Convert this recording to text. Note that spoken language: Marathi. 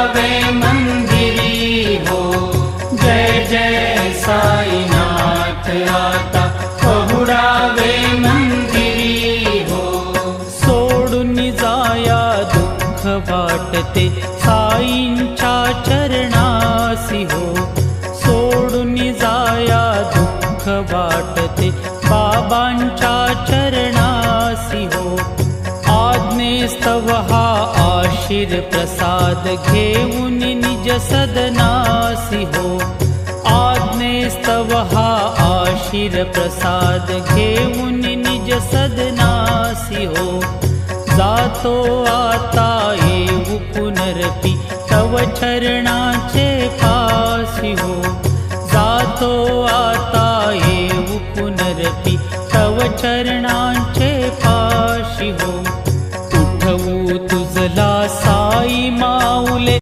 पहुरावे मंदिरी हो। जय जय साईनाथ आता पहुरावे मंदिरी हो। सोडून जाया दुःख वाटते साईंच्या चरणासी हो। सोडून जाया दुःख वाटते बाबांच्या चरणासी हो। आज्ञेस्तव हा आशीर प्रसाद घेऊन निज सदनासी हो। आज्ञेस्तव हा आशीर प्रसाद घेऊन निज सदनासी हो। जातो आता येऊ पुनरपि तव चरणाचे पासी हो। जातो आता येऊ पुनरपि तव चरणाचे पाशी हो। उठवू तुझला साई मा